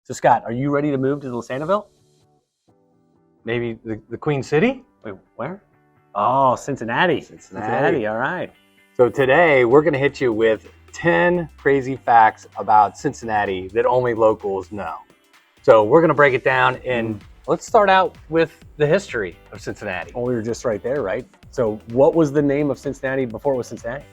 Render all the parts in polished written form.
So Scott, are you ready to move to Lisanaville? Maybe the Queen City? Wait, where? Oh, Cincinnati. Cincinnati, all right. So today we're going to hit you with 10 crazy facts about Cincinnati that only locals know. So we're going to break it down and let's start out with the history of Cincinnati. Well, we were just right there, right? So what was the name of Cincinnati before it was Cincinnati?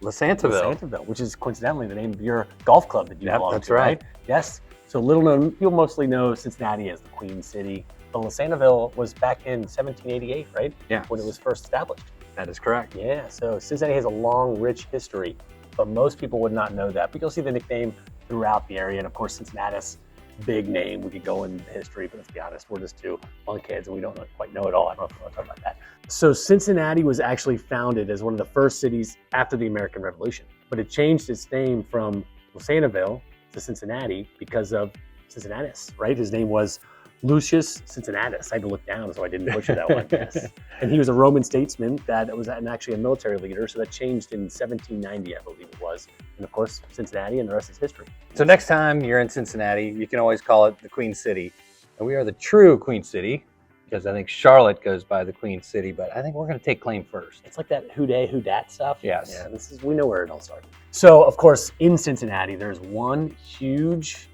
Lisantaville. Which is coincidentally the name of your golf club that you belong that's to, right. Yes. So little known, you'll mostly know Cincinnati as the Queen City, but Lisanaville was back in 1788, right? Yeah. When it was first established. That is correct. Yeah, so Cincinnati has a long, rich history, but most people would not know that. But you'll see the nickname throughout the area, and of course, Cincinnati's big name. We could go into history, but let's be honest, we're just two young kids and we don't quite know it all. I don't know if we want to talk about that. So Cincinnati was actually founded as one of the first cities after the American Revolution, but it changed its name from Lisanaville to Cincinnati because of Cincinnatus, right? His name was Lucius Cincinnatus. I had to look down so I didn't butcher that one. Yes. And he was a Roman statesman that was actually a military leader. So that changed in 1790, I believe it was. And of course, Cincinnati, and the rest is history. So next time you're in Cincinnati, you can always call it the Queen City. And we are the true Queen City because I think Charlotte goes by the Queen City, but I think we're going to take claim first. It's like that who day, who dat stuff. Yes. Yeah, we know where it all started. So of course, in Cincinnati, there's one huge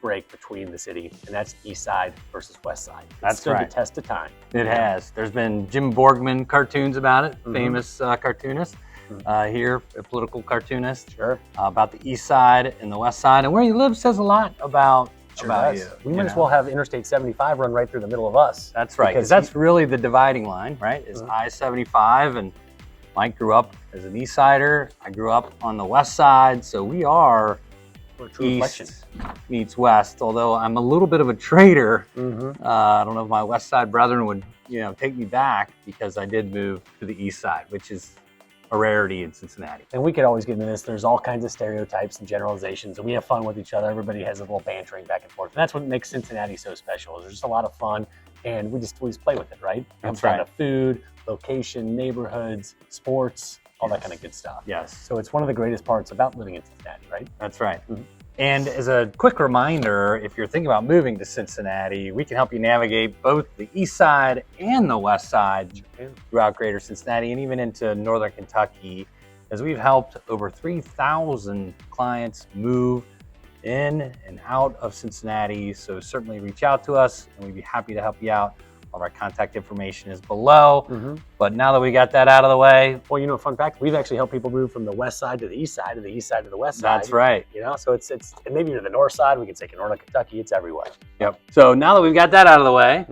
break between the city, and that's east side versus west side. That's stood right. the test of time. It has. There's been Jim Borgman cartoons about it, famous cartoonist here, a political cartoonist. Sure. About the east side and the west side, and where you live says a lot about you. We might as well have Interstate 75 run right through the middle of us. That's right, because that's really the dividing line, right? Is I-75, and Mike grew up as an east sider. I grew up on the west side, so we are east meets west. Although I'm a little bit of a traitor. I don't know if my west side brethren would, take me back because I did move to the east side, which is a rarity in Cincinnati. And we could always get into this. There's all kinds of stereotypes and generalizations, and we have fun with each other. Everybody has a little bantering back and forth. And that's what makes Cincinnati so special. There's just a lot of fun, and we just play with it, right? It comes down to food, location, neighborhoods, sports, all that kind of good stuff. Yes. So it's one of the greatest parts about living in Cincinnati, right? That's right. And as a quick reminder, if you're thinking about moving to Cincinnati, we can help you navigate both the east side and the west side throughout greater Cincinnati and even into northern Kentucky, as we've helped over 3,000 clients move in and out of Cincinnati. So certainly reach out to us and we'd be happy to help you out. All of our contact information is below. But now that we got that out of the way. Well, fun fact, we've actually helped people move from the west side to the east side and the east side to the west side. That's right. So it's and maybe you're the north side, we can take northern Kentucky, it's everywhere. Yep. So now that we've got that out of the way,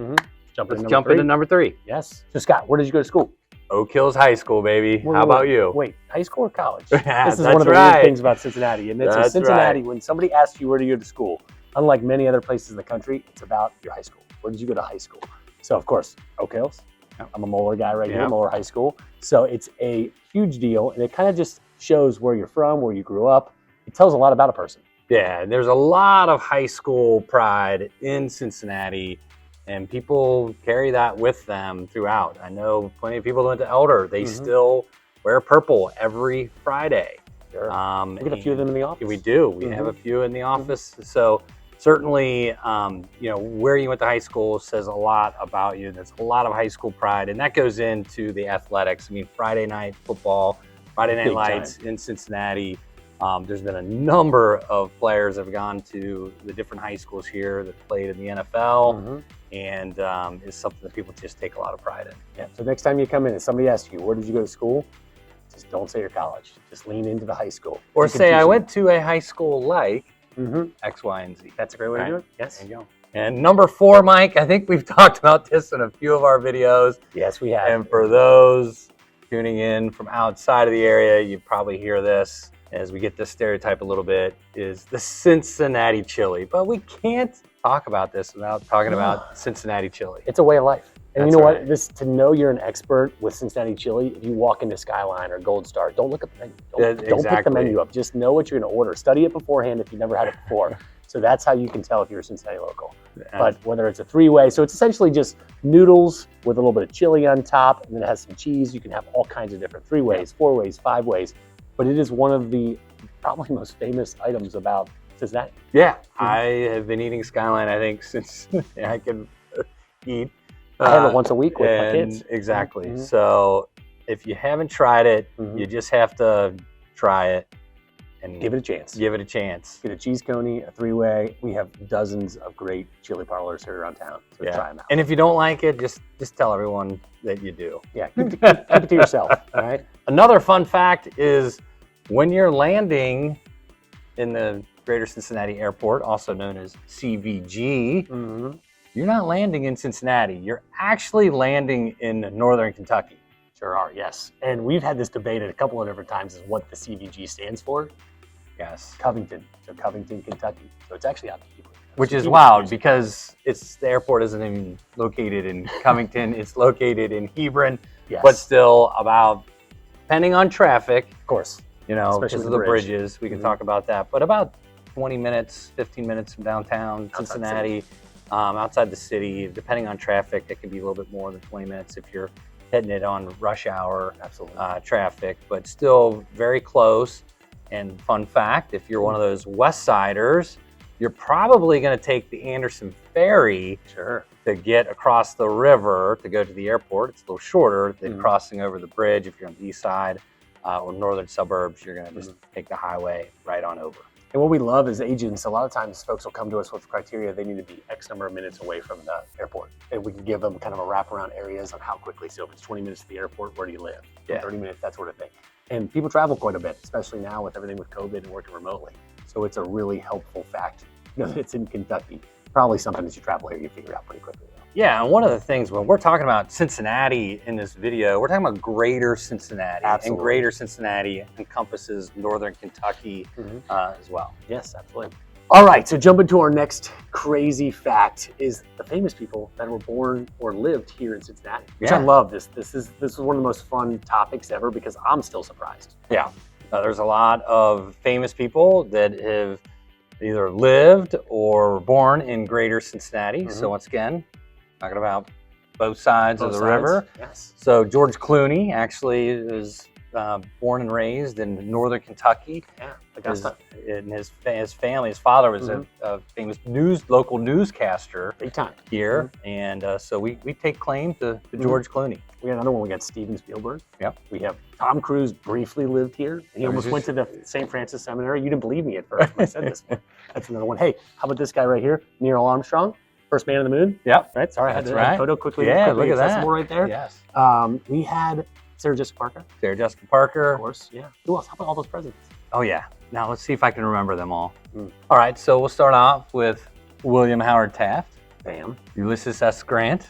let's jump into number 3. Yes. So Scott, where did you go to school? Oak Hills High School, baby. How about you? Wait, high school or college? Yeah, this is one of the weird things about Cincinnati. And it's in Cincinnati, when somebody asks you where do you go to school, unlike many other places in the country, it's about your high school. Where did you go to high school? So of course, Oak Hills. I'm a Moeller guy right here, Moeller High School. So it's a huge deal, and it kind of just shows where you're from, where you grew up. It tells a lot about a person. Yeah, there's a lot of high school pride in Cincinnati, and people carry that with them throughout. I know plenty of people who went to Elder. They still wear purple every Friday. Sure. We get a few of them in the office. We do. We have a few in the office. So certainly, where you went to high school says a lot about you. There's a lot of high school pride, and that goes into the athletics. I mean, Friday night football, Friday night lights in Cincinnati. There's been a number of players that have gone to the different high schools here that played in the NFL, and it's something that people just take a lot of pride in. Yeah. So next time you come in and somebody asks you, where did you go to school? Just don't say your college. Just lean into the high school. Or say, I went to a high school like X, Y, and Z. That's a great way to do it. Yes. There you go. And number 4, Mike, I think we've talked about this in a few of our videos. Yes, we have. And for those tuning in from outside of the area, you probably hear this as we get this stereotype a little bit, is the Cincinnati Chili. But we can't talk about this without talking about Cincinnati Chili. It's a way of life. And That's you know right. what? To know you're an expert with Cincinnati Chili, if you walk into Skyline or Gold Star, don't look at the menu. Don't pick the menu up. Just know what you're going to order. Study it beforehand if you've never had it before. So that's how you can tell if you're a Cincinnati local. But whether it's a 3-way, so it's essentially just noodles with a little bit of chili on top, and then it has some cheese. You can have all kinds of different 3-ways, 4-ways, 5-ways. But it is one of the probably most famous items about Cincinnati? Yeah, I have been eating Skyline, I think, since I can eat. I have it once a week with my kids. Exactly. So if you haven't tried it, you just have to try it and give it a chance. Give it a chance. Get a cheese coney, a 3-way. We have dozens of great chili parlors here around town. So try them out. And if you don't like it, just tell everyone that you do. Yeah, keep it to yourself. All right. Another fun fact is when you're landing in the Greater Cincinnati Airport, also known as CVG, you're not landing in Cincinnati. You're actually landing in northern Kentucky. Sure are, yes. And we've had this debate at a couple of different times as what the CVG stands for. Yes. Covington. So Covington, Kentucky. So it's actually out to Hebron. Which is wild because the airport isn't even located in Covington. It's located in Hebron, but still about, depending on traffic, of course, because of the bridges, we can talk about that, but about 20 minutes, 15 minutes from downtown Cincinnati, outside the city, depending on traffic, it can be a little bit more than 20 minutes if you're hitting it on rush hour traffic, but still very close. And fun fact, if you're one of those West Siders, you're probably going to take the Anderson Ferry to get across the river to go to the airport. It's a little shorter than crossing over the bridge. If you're on the east side or northern suburbs, you're going to just take the highway right on over. And what we love as agents, a lot of times folks will come to us with criteria. They need to be X number of minutes away from the airport. And we can give them kind of a wraparound areas on how quickly. So if it's 20 minutes to the airport, where do you live? 30 minutes, that sort of thing. And people travel quite a bit, especially now with everything with COVID and working remotely. So it's a really helpful fact, that it's in Kentucky. Probably something as you travel here, you figure out pretty quickly. Yeah, and one of the things when we're talking about Cincinnati in this video, we're talking about Greater Cincinnati. Absolutely. And Greater Cincinnati encompasses northern Kentucky as well. Yes, absolutely. All right, so jumping to our next crazy fact is the famous people that were born or lived here in Cincinnati, which I love. This is one of the most fun topics ever because I'm still surprised. Yeah, there's a lot of famous people that have either lived or were born in Greater Cincinnati. So once again, talking about both sides of the river. Yes. So George Clooney actually is born and raised in northern Kentucky. Yeah, Augusta. And his family, his father was a famous local newscaster. Big time. Here. And so we take claim to George Clooney. We got another one. We got Steven Spielberg. Yep. We have Tom Cruise briefly lived here. He almost went to the St. Francis Seminary. You didn't believe me at first when I said this one. That's another one. Hey, how about this guy right here? Neil Armstrong, first man on the moon. Yep. Right. Sorry, I had that photo quickly. Yeah, look at accessible that. Right there. Yes. We had Sarah Jessica Parker. Sarah Jessica Parker. Of course. Yeah. Who else? How about all those presidents? Oh, yeah. Now let's see if I can remember them all. All right. So we'll start off with William Howard Taft. Bam. Ulysses S. Grant.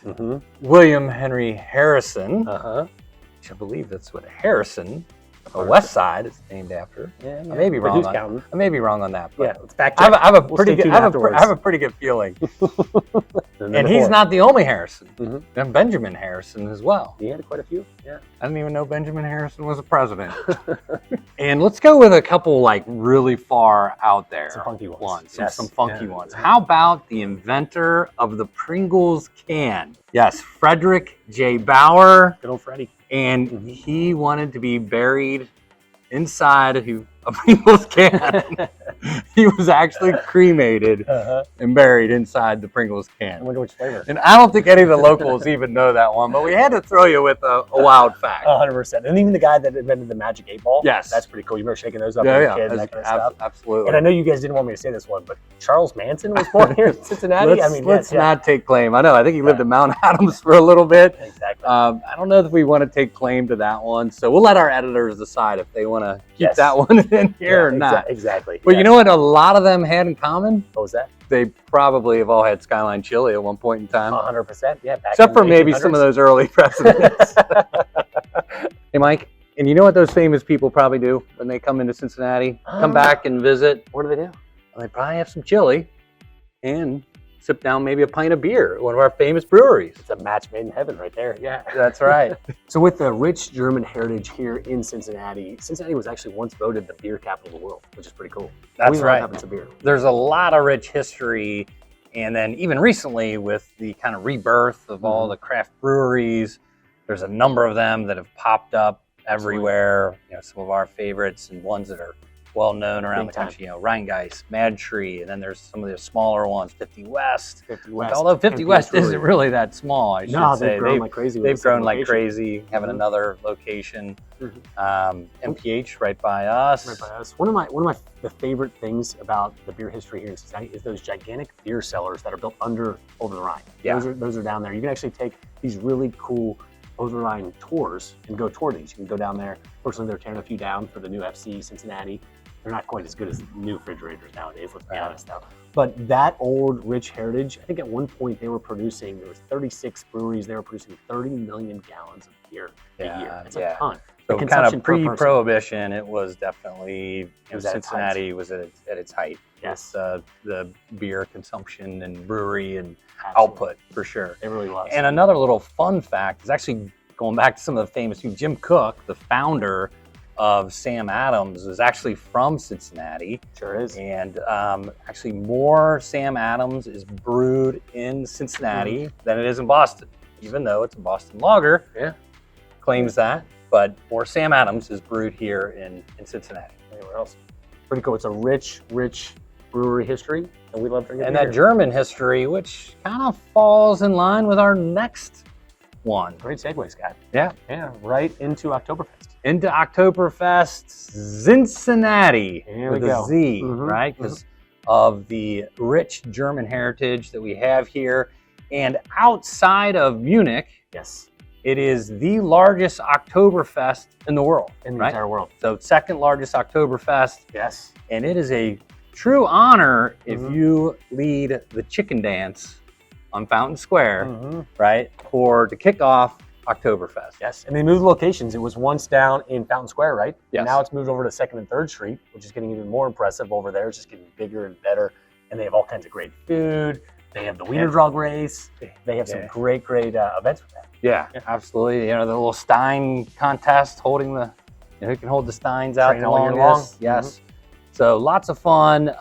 William Henry Harrison. Which I believe that's what Harrison, the West Side, is named after. Yeah. I may be wrong. I may be wrong on that. But let's back check. I have a pretty good feeling. And he's not the only Harrison. And Benjamin Harrison as well. He had quite a few. Yeah. I didn't even know Benjamin Harrison was a president. And let's go with a couple like really far out there. Some funky ones. Some funky ones. How about the inventor of the Pringles can? Yes, Frederick J. Bauer. Good old Freddie. And he wanted to be buried inside a Pringles can. He was actually cremated and buried inside the Pringles can. I wonder which flavor. And I don't think any of the locals even know that one, but we had to throw you with a wild fact. 100%. And even the guy that invented the Magic 8 Ball. Yes. That's pretty cool. You remember shaking those up as a kid and that kind of stuff? Absolutely. And I know you guys didn't want me to say this one, but Charles Manson was born here in Cincinnati. Let's not take claim. I know. I think he lived in Mount Adams for a little bit. Exactly. I don't know if we want to take claim to that one. So we'll let our editors decide if they want to keep that one in here or not. Exactly. But you know what a lot of them had in common? What was that? They probably have all had Skyline Chili at one point in time. 100%. Yeah. Except for maybe some of those early presidents. Hey, Mike. And you know what those famous people probably do when they come into Cincinnati? Come back and visit. What do they do? Well, they probably have some chili and sip down maybe a pint of beer at one of our famous breweries. It's a match made in heaven right there. Yeah. That's right. So with the rich German heritage here in Cincinnati, Cincinnati was actually once voted the beer capital of the world, which is pretty cool. That's right. Happens to beer. There's a lot of rich history. And then even recently with the kind of rebirth of all the craft breweries, there's a number of them that have popped up everywhere. You know, some of our favorites and ones that are well known around Big the country. Rheingeist, Mad Tree, and then there's some of the smaller ones, 50 West. 50 West. Although 50 West isn't really that small, I should No, say. they've grown like crazy. They've grown like crazy, having Mhm. another location. Mhm. MPH right by us. Right by us. One of my the favorite things about the beer history here in Cincinnati is those gigantic beer cellars that are built over the Rhine. Yeah. Those are down there. You can actually take these really cool over the Rhine tours and go tour these. You can go down there. Fortunately, they're tearing a few down for the new FC Cincinnati. They're not quite as good as new refrigerators nowadays, let's be honest though. But that old rich heritage, I think at one point they were producing, there was 36 breweries, they were producing 30 million gallons of beer a year. It's a ton. So kind of pre-prohibition, it was definitely, Cincinnati was at its height. Yes. The beer consumption and brewery and output, for sure. It really was. And another little fun fact is actually going back to some of the famous people. Jim Cook, the founder of Sam Adams, is actually from Cincinnati. Sure is. And actually more Sam Adams is brewed in Cincinnati than it is in Boston, even though it's a Boston lager. Yeah. Claims that. But more Sam Adams is brewed here in Cincinnati. Anywhere else. Pretty cool. It's a rich brewery history, and we love drinking and beer. that German history, which kind of falls in line with our next one. Great segue, Scott. Yeah. Yeah, right into Oktoberfest. Into Oktoberfest, Cincinnati Here with we a go. Z, right? Because of the rich German heritage that we have here. And outside of Munich, Yes. it is the largest Oktoberfest in the world. In the entire world. So second largest Oktoberfest. Yes. And it is a true honor if you lead the chicken dance on Fountain Square, right, to kick off Oktoberfest. Yes, and they moved locations. It was once down in Fountain Square, right? Yes. And now it's moved over to 2nd and 3rd Street, which is getting even more impressive over there. It's just getting bigger and better. And they have all kinds of great food. They have the Wiener Dog race. They have some great events with that. Yeah, absolutely. You know, the little Stein contest, holding the, who can hold the Steins out the longest. Yes. So lots of fun.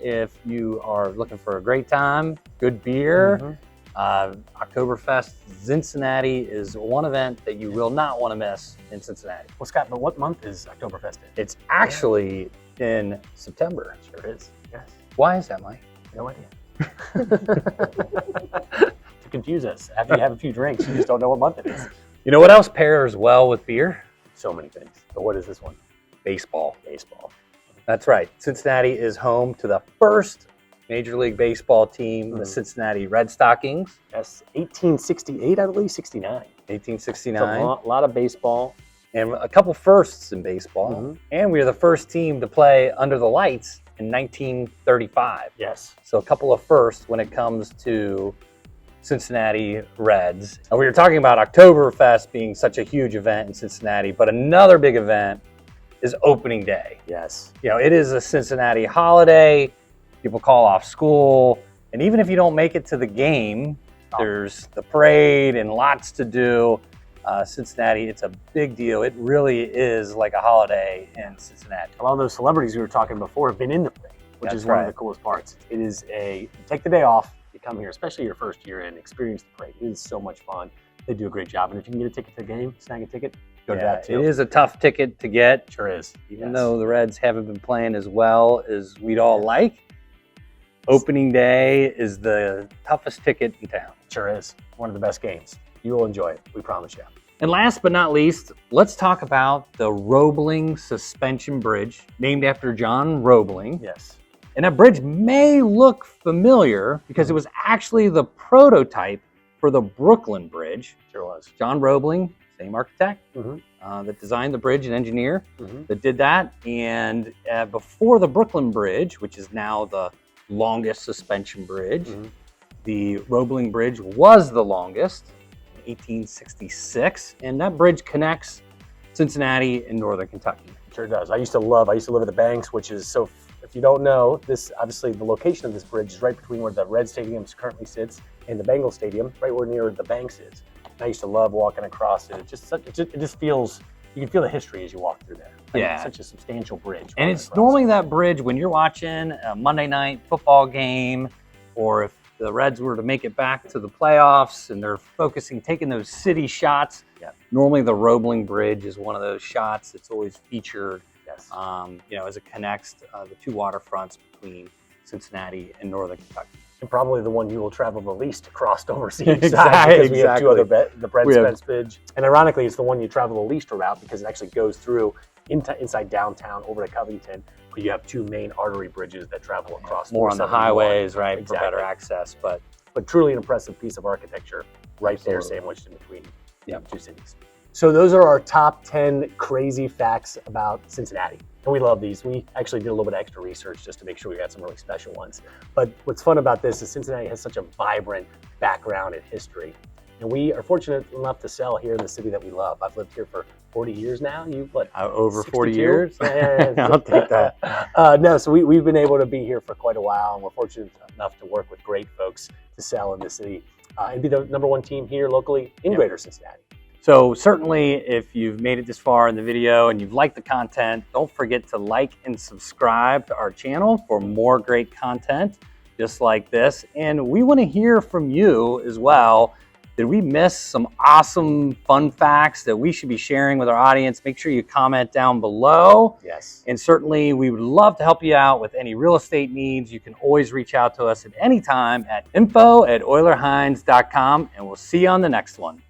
If you are looking for a great time, good beer, Oktoberfest Cincinnati is one event that you will not want to miss in Cincinnati. Well, Scott, but what month is Oktoberfest in? It's actually in September. Sure is. Yes. Why is that, Mike? No idea. To confuse us. After you have a few drinks, you just don't know what month it is. You know what else pairs well with beer? So many things. But what is this one? Baseball. Baseball. That's right. Cincinnati is home to the first Major League Baseball team, the Cincinnati Red Stockings. Yes, 1868, I believe, 69. 1869. A lot of baseball. And a couple firsts in baseball. And we were the first team to play under the lights in 1935. Yes. So a couple of firsts when it comes to Cincinnati Reds. And we were talking about Oktoberfest being such a huge event in Cincinnati, but another big event is opening day. Yes. You know, it is a Cincinnati holiday. People call off school. And even if you don't make it to the game, there's the parade and lots to do. Cincinnati, it's a big deal. It really is like a holiday in Cincinnati. A lot of those celebrities we were talking before have been in the parade, which is one of the coolest parts. It is you take the day off, you come here, especially your first year in, experience the parade. It is so much fun. They do a great job. And if you can get a ticket to the game, snag a ticket, go to that too. It is a tough ticket to get. Sure is. Even though the Reds haven't been playing as well as we'd all like. Opening day is the toughest ticket in town. Sure is. One of the best games. You will enjoy it. We promise you. And last but not least, let's talk about the Roebling Suspension Bridge, named after John Roebling. Yes. And that bridge may look familiar because it was actually the prototype for the Brooklyn Bridge. Sure was. John Roebling, same architect, that designed the bridge and engineer that did that. And before the Brooklyn Bridge, which is now the longest suspension bridge, the Roebling Bridge was the longest. 1866, and that bridge connects Cincinnati and northern Kentucky. Sure does. I used to live at the Banks, which is so, if you don't know, this obviously the location of this bridge is right between where the Red Stadium currently sits and the Bengal Stadium, right where near the Banks is. And I used to love walking across it. It just feels, you can feel the history as you walk through there. It's such a substantial bridge. And it's normally that bridge when you're watching a Monday night football game, or if the Reds were to make it back to the playoffs and they're taking those city shots. Normally the Roebling Bridge is one of those shots that's always featured Yes. As it connects the two waterfronts between Cincinnati and northern Kentucky. And probably the one you will travel the least across overseas Exactly, because we have two other, the Bread We have- Spence Bridge. And ironically, it's the one you travel the least around because it actually goes through inside downtown over to Covington, where you have two main artery bridges that travel across. More on the 471. highways, right, Exactly. for better access. But truly an impressive piece of architecture right there Absolutely. sandwiched in between Yeah. two cities. So those are our top 10 crazy facts about Cincinnati. And we love these. We actually did a little bit of extra research just to make sure we got some really special ones. But what's fun about this is Cincinnati has such a vibrant background and history. And we are fortunate enough to sell here in the city that we love. I've lived here for 40 years now. You, what? Over 40 62? years? Yeah. I'll take that. No, so we've been able to be here for quite a while, and we're fortunate enough to work with great folks to sell in the city and be the #1 team here locally in Yep. Greater Cincinnati. So certainly if you've made it this far in the video and you've liked the content, don't forget to like and subscribe to our channel for more great content just like this. And we want to hear from you as well. Did we miss some awesome fun facts that we should be sharing with our audience? Make sure you comment down below. Yes. And certainly we would love to help you out with any real estate needs. You can always reach out to us at any time at info@oylerhines.com, and we'll see you on the next one.